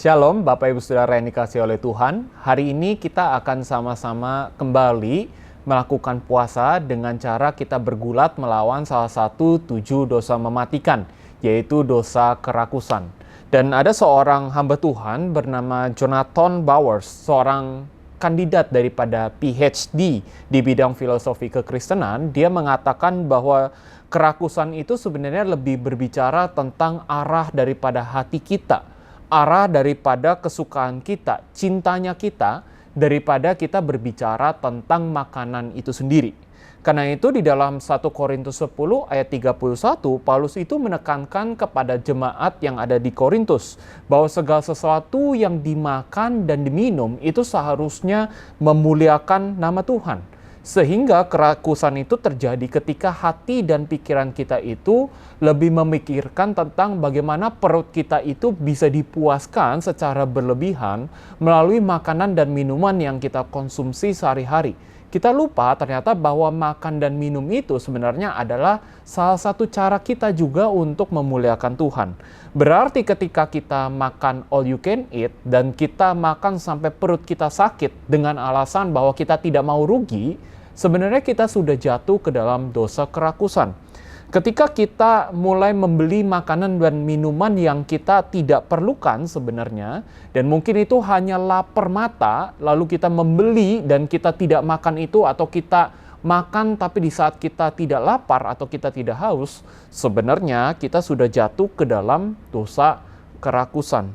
Shalom Bapak Ibu Saudara yang dikasihi oleh Tuhan. Hari ini kita akan sama-sama kembali melakukan puasa dengan cara kita bergulat melawan salah satu 7 dosa mematikan, yaitu dosa kerakusan. Dan ada seorang hamba Tuhan bernama Jonathan Bowers, seorang kandidat daripada PhD di bidang filosofi kekristenan. Dia mengatakan bahwa kerakusan itu sebenarnya lebih berbicara tentang arah daripada hati kita, arah daripada kesukaan kita, cintanya kita, daripada kita berbicara tentang makanan itu sendiri. Karena itu di dalam 1 Korintus 10 ayat 31, Paulus itu menekankan kepada jemaat yang ada di Korintus bahwa segala sesuatu yang dimakan dan diminum itu seharusnya memuliakan nama Tuhan. Sehingga kerakusan itu terjadi ketika hati dan pikiran kita itu lebih memikirkan tentang bagaimana perut kita itu bisa dipuaskan secara berlebihan melalui makanan dan minuman yang kita konsumsi sehari-hari. Kita lupa ternyata bahwa makan dan minum itu sebenarnya adalah salah satu cara kita juga untuk memuliakan Tuhan. Berarti ketika kita makan all you can eat dan kita makan sampai perut kita sakit dengan alasan bahwa kita tidak mau rugi, sebenarnya kita sudah jatuh ke dalam dosa kerakusan. Ketika kita mulai membeli makanan dan minuman yang kita tidak perlukan sebenarnya, dan mungkin itu hanya lapar mata, lalu kita membeli dan kita tidak makan itu, atau kita makan tapi di saat kita tidak lapar atau kita tidak haus, sebenarnya kita sudah jatuh ke dalam dosa kerakusan.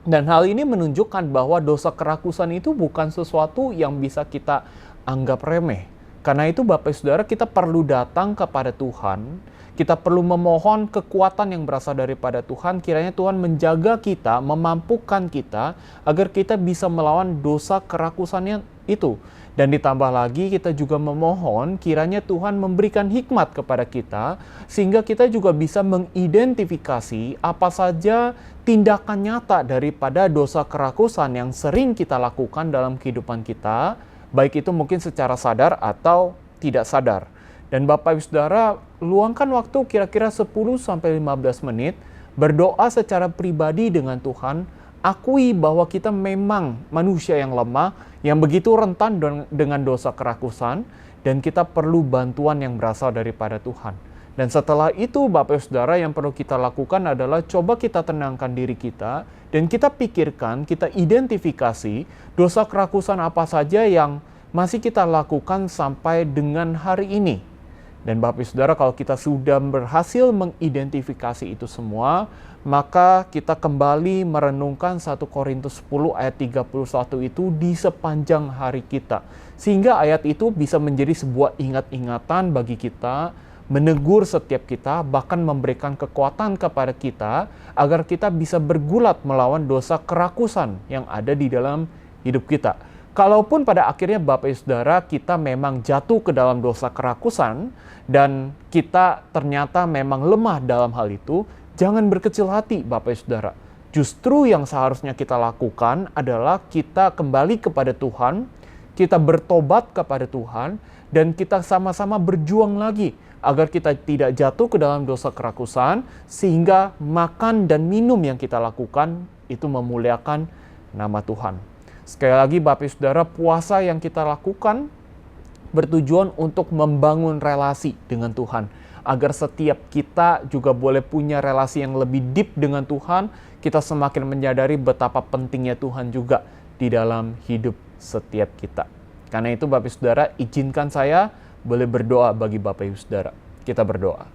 Dan hal ini menunjukkan bahwa dosa kerakusan itu bukan sesuatu yang bisa kita anggap remeh. Karena itu Bapak Saudara, kita perlu datang kepada Tuhan, kita perlu memohon kekuatan yang berasal daripada Tuhan, kiranya Tuhan menjaga kita, memampukan kita, agar kita bisa melawan dosa kerakusannya itu. Dan ditambah lagi kita juga memohon kiranya Tuhan memberikan hikmat kepada kita, sehingga kita juga bisa mengidentifikasi apa saja tindakan nyata daripada dosa kerakusan yang sering kita lakukan dalam kehidupan kita, baik itu mungkin secara sadar atau tidak sadar. Dan Bapak Ibu Saudara, luangkan waktu kira-kira 10-15 menit, berdoa secara pribadi dengan Tuhan, akui bahwa kita memang manusia yang lemah, yang begitu rentan dengan dosa kerakusan, dan kita perlu bantuan yang berasal daripada Tuhan. Dan setelah itu Bapak Ibu Saudara, yang perlu kita lakukan adalah coba kita tenangkan diri kita, dan kita pikirkan, kita identifikasi dosa kerakusan apa saja yang masih kita lakukan sampai dengan hari ini. Dan Bapak Ibu Saudara, kalau kita sudah berhasil mengidentifikasi itu semua, maka kita kembali merenungkan 1 Korintus 10 ayat 31 itu di sepanjang hari kita. Sehingga ayat itu bisa menjadi sebuah ingat-ingatan bagi kita, menegur setiap kita, bahkan memberikan kekuatan kepada kita agar kita bisa bergulat melawan dosa kerakusan yang ada di dalam hidup kita. Kalaupun pada akhirnya Bapak Ibu Saudara kita memang jatuh ke dalam dosa kerakusan dan kita ternyata memang lemah dalam hal itu, jangan berkecil hati Bapak Ibu Saudara. Justru yang seharusnya kita lakukan adalah kita kembali kepada Tuhan, kita bertobat kepada Tuhan, dan kita sama-sama berjuang lagi agar kita tidak jatuh ke dalam dosa kerakusan, sehingga makan dan minum yang kita lakukan itu memuliakan nama Tuhan. Sekali lagi Bapak Ibu Saudara, puasa yang kita lakukan bertujuan untuk membangun relasi dengan Tuhan, agar setiap kita juga boleh punya relasi yang lebih deep dengan Tuhan, kita semakin menyadari betapa pentingnya Tuhan juga di dalam hidup setiap kita. Karena itu Bapak Ibu Saudara, izinkan saya boleh berdoa bagi Bapak Ibu Saudara. Kita berdoa.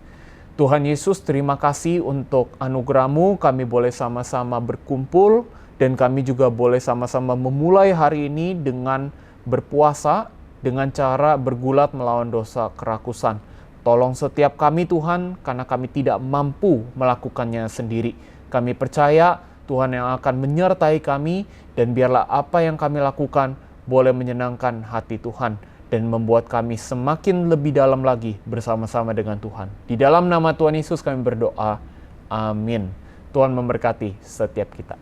Tuhan Yesus, terima kasih untuk anugerah-Mu, kami boleh sama-sama berkumpul, dan kami juga boleh sama-sama memulai hari ini dengan berpuasa, dengan cara bergulat melawan dosa kerakusan. Tolong setiap kami Tuhan, karena kami tidak mampu melakukannya sendiri. Kami percaya Tuhan yang akan menyertai kami, dan biarlah apa yang kami lakukan boleh menyenangkan hati Tuhan dan membuat kami semakin lebih dalam lagi bersama-sama dengan Tuhan. Di dalam nama Tuhan Yesus kami berdoa. Amin. Tuhan memberkati setiap kita.